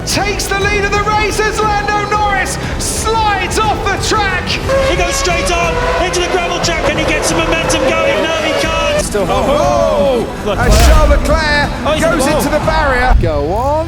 takes the lead of the race as Lando Norris slides off the track. He goes straight on into the gravel track and he gets some momentum going. No, he can't. Still as Charles Leclerc goes into the barrier. Go on.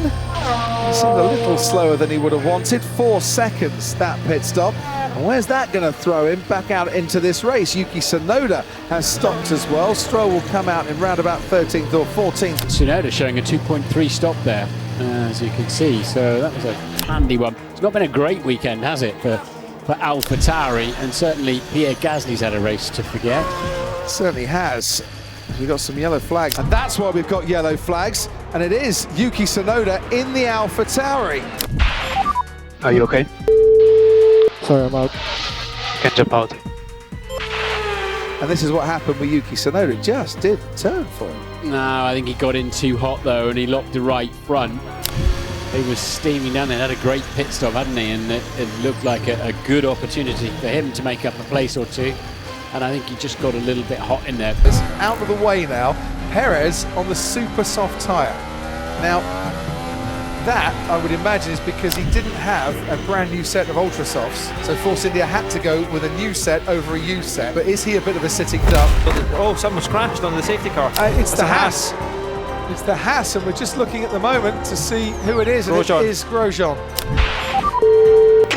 He seemed a little slower than he would have wanted. 4 seconds, that pit stop. And where's that going to throw him back out into this race? Yuki Tsunoda has stopped as well. Stroll will come out in round about 13th or 14th. Tsunoda showing a 2.3 stop there, as you can see. So that was a handy one. It's not been a great weekend, has it, for AlphaTauri? And certainly Pierre Gasly's had a race to forget. Certainly has. We've got some yellow flags, and that's why we've got yellow flags. And it is Yuki Tsunoda in the AlphaTauri. Are you okay? Sorry, I'm out. Can jump out. And this is what happened with Yuki Tsunoda. It just did turn for him. No, I think he got in too hot though, and he locked the right front. He was steaming down there, had a great pit stop, hadn't he? And it looked like a good opportunity for him to make up a place or two. And I think he just got a little bit hot in there. It's out of the way now. Perez on the super soft tyre. Now, that, I would imagine, is because he didn't have a brand new set of Ultra Softs. So Force India had to go with a new set over a used set. But is he a bit of a sitting duck? Oh, someone's crashed on the safety car. It's the Haas. It's the Haas, and we're just looking at the moment to see who it is. And Grosjean. it is Grosjean.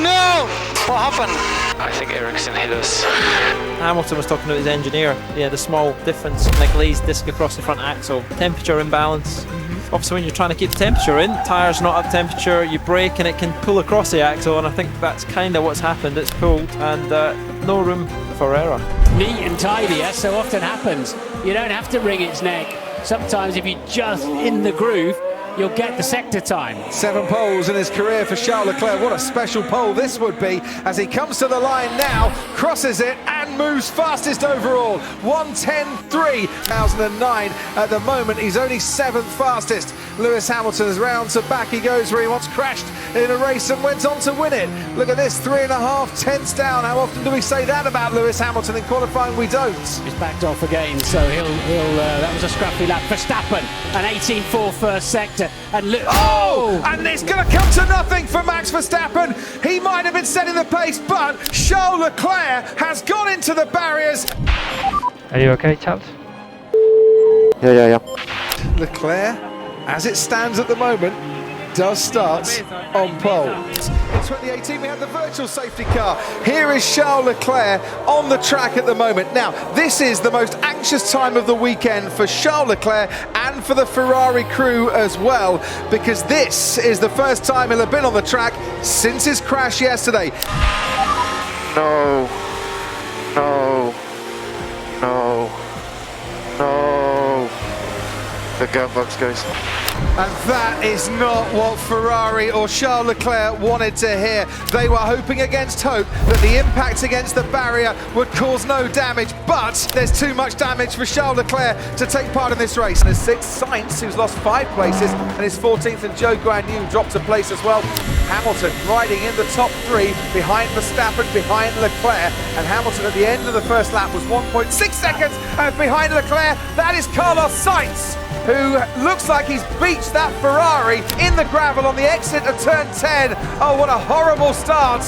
No! What happened? I think Ericsson hit us. Hamilton was talking to his engineer. Yeah, the small difference in the glazed disc across the front axle. Temperature imbalance. Obviously when you're trying to keep the temperature in, tyre's not up temperature, you brake and it can pull across the axle, and I think that's kind of what's happened. It's pulled and no room for error. Neat and tidy, as so often happens. You don't have to wring its neck. Sometimes if you're just in the groove, you'll get the sector time. 7 poles in his career for Charles Leclerc. What a special pole this would be as he comes to the line now, crosses it and moves fastest overall. 1:10.3, 2009. At the moment, he's only 7th fastest. Lewis Hamilton is round to back he goes where he once crashed in a race and went on to win it. Look at this, 3.5 tenths down. How often do we say that about Lewis Hamilton in qualifying? We don't. He's backed off again, so he'll that was a scrappy lap. Verstappen, an 18.4 first sector. And look, and it's going to come to nothing for Max Verstappen. He might have been setting the pace, but Charles Leclerc has gone into the barriers. Are you okay, Charles? Yeah. Leclerc, as it stands at the moment, does start on pole. In 2018 we had the virtual safety car. Here is Charles Leclerc on the track at the moment. Now, this is the most anxious time of the weekend for Charles Leclerc and for the Ferrari crew as well, because this is the first time he'll have been on the track since his crash yesterday. No. The gun box goes. And that is not what Ferrari or Charles Leclerc wanted to hear. They were hoping against hope that the impact against the barrier would cause no damage, but there's too much damage for Charles Leclerc to take part in this race. And there's 6th, Sainz, who's lost 5 places, and his 14th, and Zhou Guanyu dropped a place as well. Hamilton riding in the top 3 behind Verstappen, behind Leclerc, and Hamilton at the end of the first lap was 1.6 seconds behind Leclerc. That is Carlos Sainz, who looks like he's beached that Ferrari in the gravel on the exit of turn 10. Oh, what a horrible start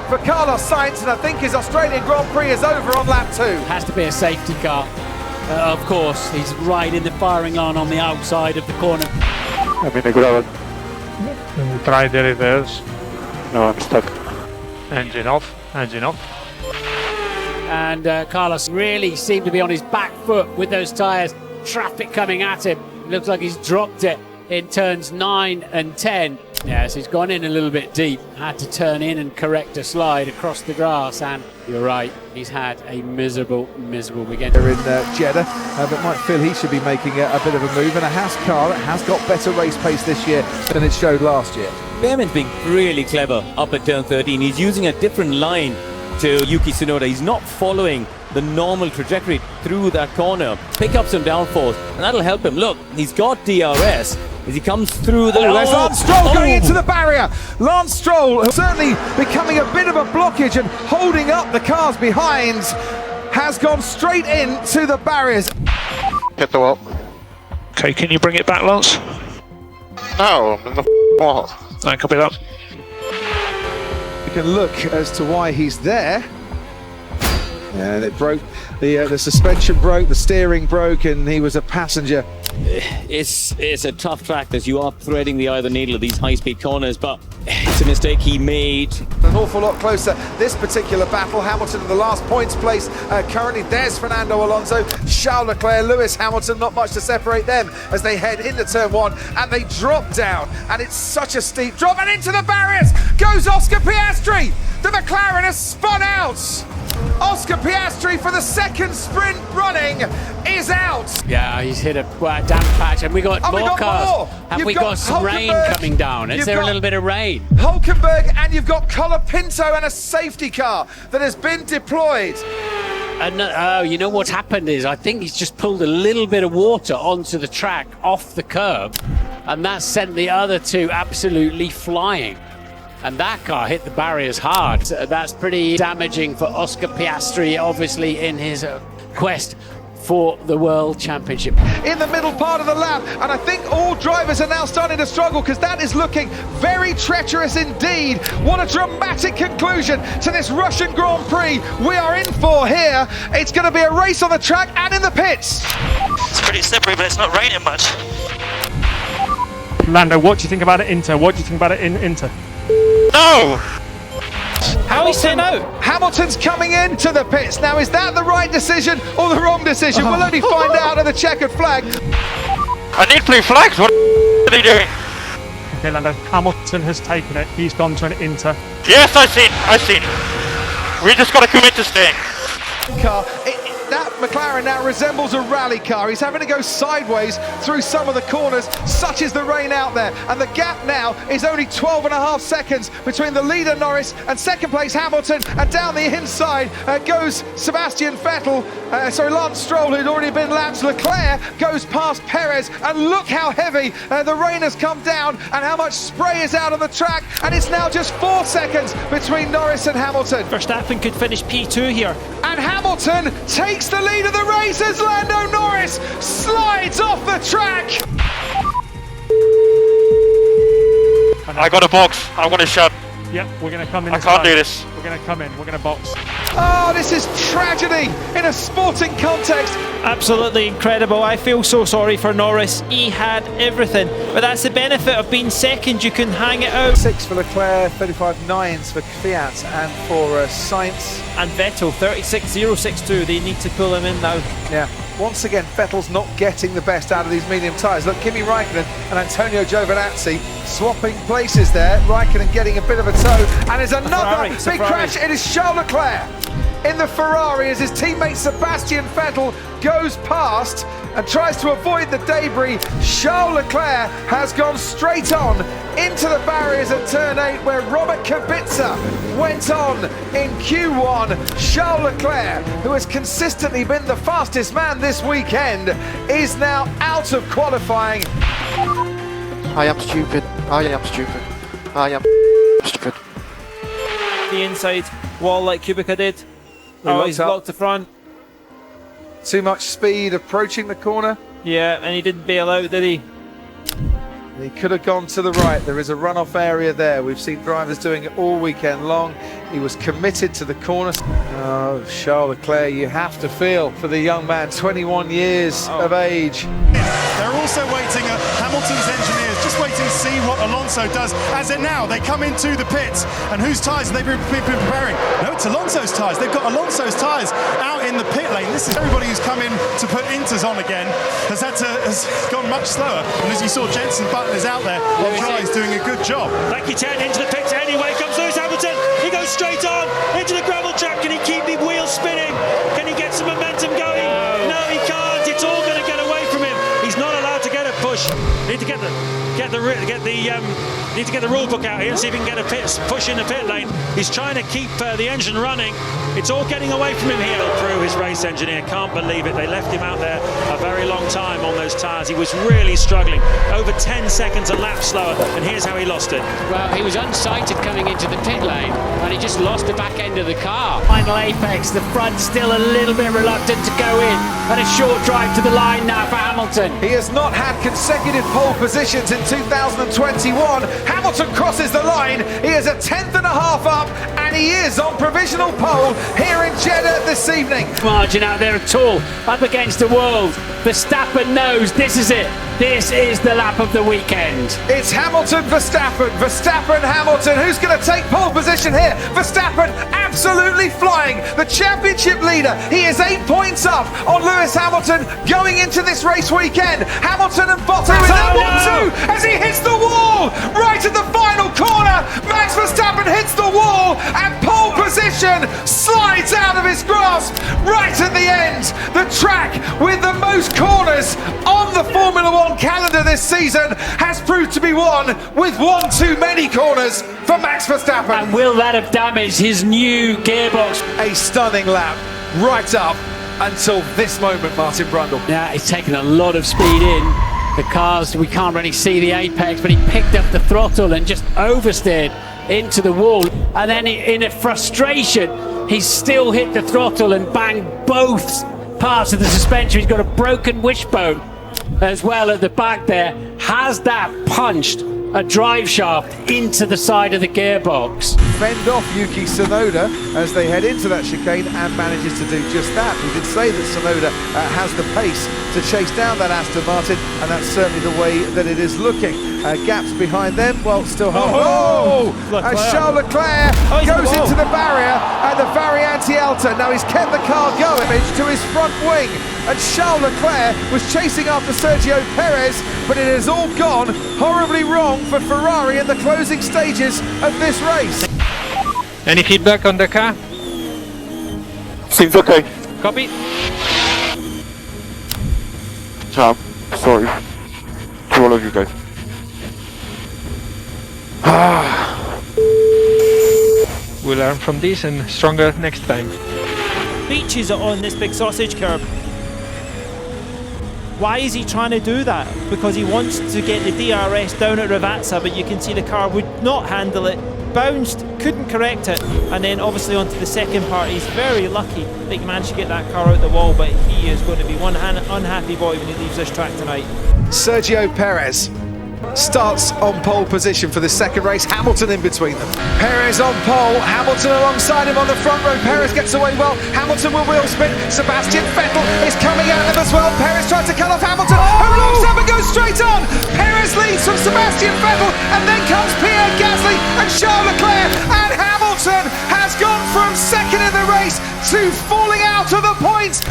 for Carlos Sainz, and I think his Australian Grand Prix is over on lap 2. Has to be a safety car. Of course, he's right in the firing line on the outside of the corner. I'm in the gravel. Try the reverse. No, I'm stuck. Engine off. And Carlos really seemed to be on his back foot with those tyres. Traffic coming at him. Looks like he's dropped it in turns 9 and 10. Yes, he's gone in a little bit deep. Had to turn in and correct a slide across the grass, and you're right, he's had a miserable weekend. They're in Jeddah, but Mike feel he should be making a bit of a move, and a Haas car that has got better race pace this year than it showed last year. Behrman's being really clever up at turn 13. He's using a different line to Yuki Tsunoda. He's not following the normal trajectory through that corner. Pick up some downforce, and that'll help him. Look, he's got DRS as he comes through the... There's Lance Stroll going into the barrier. Lance Stroll certainly becoming a bit of a blockage and holding up the cars behind, has gone straight into the barriers. Hit the wall. Okay, can you bring it back, Lance? No, I'm in the wall. I copy that. You can look as to why he's there. And it broke, the suspension broke, the steering broke, and he was a passenger. It's a tough track as you are threading the eye of the needle of these high-speed corners, but it's a mistake he made. An awful lot closer, this particular battle. Hamilton in the last points place currently. There's Fernando Alonso, Charles Leclerc, Lewis Hamilton, not much to separate them as they head into turn one, and they drop down, and it's such a steep drop, and into the barriers goes Oscar Piastri. The McLaren has spun out. Oscar Piastri, for the second sprint running, is out. Yeah, he's hit a damp patch, and we got more cars. Have we got some rain coming down? Is there a little bit of rain? Hulkenberg, and you've got Colapinto and a safety car that has been deployed. And oh, you know what's happened is I think he's just pulled a little bit of water onto the track off the curb, and that sent the other two absolutely flying. And that car hit the barriers hard. That's pretty damaging for Oscar Piastri, obviously in his quest for the World Championship. In the middle part of the lap, and I think all drivers are now starting to struggle because that is looking very treacherous indeed. What a dramatic conclusion to this Russian Grand Prix we are in for here. It's going to be a race on the track and in the pits. It's pretty slippery, but it's not raining much. Lando, what do you think about it, Inter? What do you think about it in Inter? No! How is he now? Hamilton's coming into the pits. Now, is that the right decision or the wrong decision? We'll only find out at the checkered flag. I need blue flags. What are they doing? Okay, Lando, Hamilton has taken it. He's gone to an Inter. Yes, I seen. We just got to commit to staying. Car. That McLaren now resembles a rally car. He's having to go sideways through some of the corners. Such is the rain out there. And the gap now is only 12.5 seconds between the leader Norris and second place Hamilton. And down the inside goes Sebastian Vettel. Lance Stroll, who'd already been lapped. Leclerc goes past Perez. And look how heavy the rain has come down and how much spray is out on the track. And it's now just 4 seconds between Norris and Hamilton. Verstappen could finish P2 here. And Hamilton takes the lead of the race as Lando Norris slides off the track. I got a box. I want a shot. Yep, we're going to come in. I can't do this. We're going to come in. We're going to box. Oh, this is tragedy in a sporting context. Absolutely incredible. I feel so sorry for Norris. He had everything, but that's the benefit of being second. You can hang it out. 6 for Leclerc, 35.9s for Fiat and for Sainz. And Vettel, 36.062. They need to pull him in now. Yeah. Once again, Vettel's not getting the best out of these medium tyres. Look, Kimi Raikkonen and Antonio Giovinazzi swapping places there. Raikkonen getting a bit of a tow. And there's another big crash. It is Charles Leclerc in the Ferrari as his teammate Sebastian Vettel goes past and tries to avoid the debris. Charles Leclerc has gone straight on into the barriers at turn 8 where Robert Kubica went on in Q1. Charles Leclerc, who has consistently been the fastest man this weekend, is now out of qualifying. I am stupid. I am stupid. I am stupid. The inside wall like Kubica did. Oh, he's blocked the front. Too much speed approaching the corner. Yeah, and he didn't bail out, did he? He could have gone to the right. There is a runoff area there. We've seen drivers doing it all weekend long. He was committed to the corner. Oh, Charles Leclerc, you have to feel for the young man, 21 years of age. They're also waiting at Hamilton's engineers, just waiting to see what Alonso does. As in now, they come into the pits, and whose tyres have they been preparing? No, it's Alonso's tyres. They've got Alonso's tyres out in the pit lane. This is everybody who's come in to put Inters on again has gone much slower. And as you saw, Jenson Button is out there on dry. He's doing a good job. Lucky 10 into the pits anyway. Comes Lewis Hamilton. He goes straight on into the gravel trap. Can he keep the wheels spinning? Can he get some momentum going? No, he can't. It's all going to get away from him. He's not allowed to get a push. Need to get the rule book out here and see if he can get a push in the pit lane. He's trying to keep the engine running. It's all getting away from him here. Through his race engineer, can't believe it. They left him out there a very long time on those tyres. He was really struggling. Over 10 seconds a lap slower, and here's how he lost it. Well, he was unsighted coming into the pit lane, and he just lost the back end of the car. Final apex, the front still a little bit reluctant to go in, and a short drive to the line now for Hamilton. He has not had consecutive pole positions in 2021. Hamilton crosses the line. He is a 10th and a half up, and he is on provisional pole here in Jeddah this evening. Margin out there at all, up against the world. Verstappen knows this is it. This is the lap of the weekend. It's Hamilton, Verstappen, Verstappen, Hamilton. Who's going to take pole position here? Verstappen absolutely flying. The championship leader. He is 8 points up on Lewis Hamilton going into this race weekend. Hamilton and Bottas in that 1-2 as he hits the wall right at the final corner. Max Verstappen hits the wall and pole position slides out of his grasp right at the end. The track with the most corners on the Formula One calendar this season has proved to be won with one too many corners for Max Verstappen. And will that have damaged his new gearbox? A stunning lap right up until this moment, Martin Brundle. Yeah, he's taken a lot of speed in. The cars, we can't really see the apex, but he picked up the throttle and just oversteered into the wall. And then in a frustration, he's still hit the throttle and banged both parts of the suspension. He's got a broken wishbone as well at the back there. Has that punched a drive shaft into the side of the gearbox? Fend off Yuki Tsunoda as they head into that chicane and manages to do just that. We did say that Tsunoda has the pace to chase down that Aston Martin, and that's certainly the way that it is looking. Gaps behind them, well, still hard. As Charles Leclerc goes into the barrier at the Variante Alta. Now he's kept the car going to his front wing, and Charles Leclerc was chasing after Sergio Perez, but it has all gone horribly wrong for Ferrari in the closing stages of this race. Any feedback on the car? Seems okay. Copy. Tom, sorry to all of you guys. We'll learn from this and stronger next time. Beaches are on this big sausage curb. Why is he trying to do that? Because he wants to get the DRS down at Ravazza, but you can see the car would not handle it. Bounced, couldn't correct it, and then obviously onto the second part. He's very lucky that he managed to get that car out the wall, but he is going to be one unhappy boy when he leaves this track tonight. Sergio Perez starts on pole position for the second race, Hamilton in between them. Perez on pole, Hamilton alongside him on the front row. Perez gets away well, Hamilton will wheel spin. Sebastian Vettel is coming at him as well. Perez tries to cut off Hamilton, who looks up and goes straight on. Perez leads from Sebastian Vettel, and then comes Pierre Gasly and Charles Leclerc, and Hamilton has gone from second in the race to falling out of the points.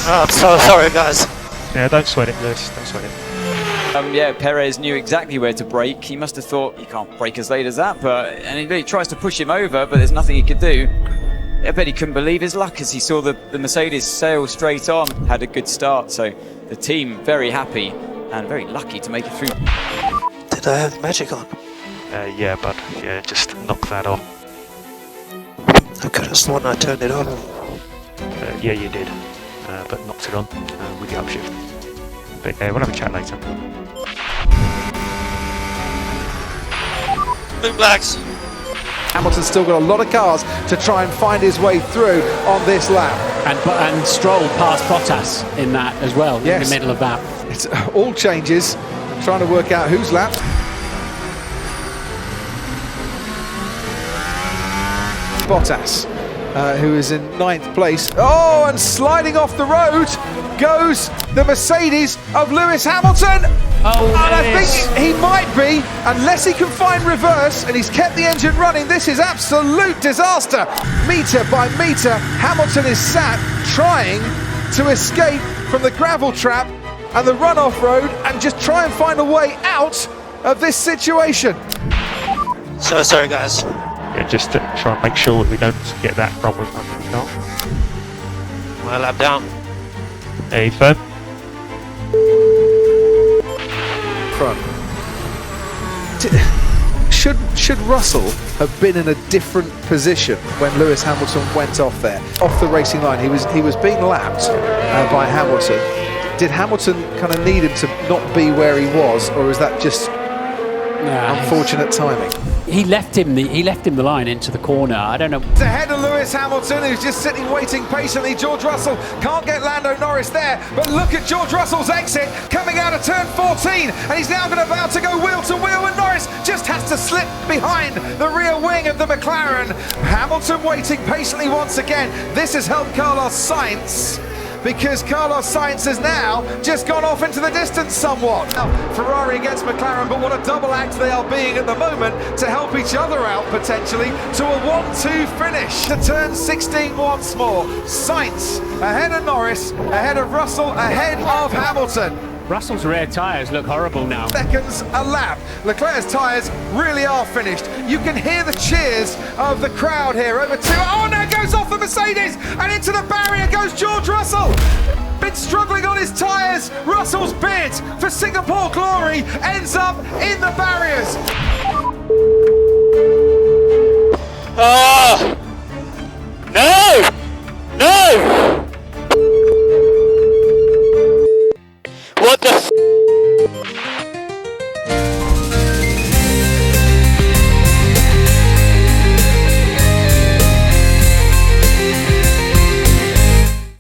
I'm so sorry, guys. Yeah, don't sweat it, Lewis. Don't sweat it. Yeah, Perez knew exactly where to brake. He must have thought, you can't brake as late as that, and he really tries to push him over, but there's nothing he could do. I bet he couldn't believe his luck as he saw the Mercedes sail straight on. Had a good start, so the team very happy and very lucky to make it through. Did I have magic on? Yeah, but yeah, just knock that off. I could have sworn I turned it on. Yeah, you did, but knocked it on with the upshift. But we'll have a chat later. Blue blacks. Hamilton's still got a lot of cars to try and find his way through on this lap. And Stroll passed Bottas in that as well, in the middle of that. It's all changes, trying to work out whose lap. Bottas, who is in 9th place. Oh, and sliding off the road goes the Mercedes of Lewis Hamilton. Oh, and I think he might be, unless he can find reverse, and he's kept the engine running. This is absolute disaster. Meter by meter, Hamilton is sat trying to escape from the gravel trap and the runoff road and just try and find a way out of this situation. So sorry, guys. Yeah, just to try and make sure we don't get that problem under the car. Well, I'm down. Hey, firm. Front. Should Russell have been in a different position when Lewis Hamilton went off there, off the racing line? He was being lapped by Hamilton. Did Hamilton kind of need him to not be where he was, or is that just unfortunate timing? he left him the line into the corner. I don't know. It's ahead of Lewis Hamilton, who's just sitting waiting patiently. George Russell can't get Lando Norris there, but look at George Russell's exit coming out of turn 14, and he's now about to go wheel to wheel, and Norris just has to slip behind the rear wing of the McLaren. Hamilton waiting patiently once again. This has helped Carlos Sainz, because Carlos Sainz has now just gone off into the distance somewhat. Now, Ferrari against McLaren, but what a double act they are being at the moment to help each other out potentially to a 1-2 finish. To turn 16 once more. Sainz ahead of Norris, ahead of Russell, ahead of Hamilton. Russell's rear tyres look horrible now. Seconds a lap. Leclerc's tyres really are finished. You can hear the cheers of the crowd here over two. Oh, now goes off the Mercedes, and into the barrier goes George Russell. Been struggling on his tyres. Russell's bid for Singapore glory ends up in the barriers.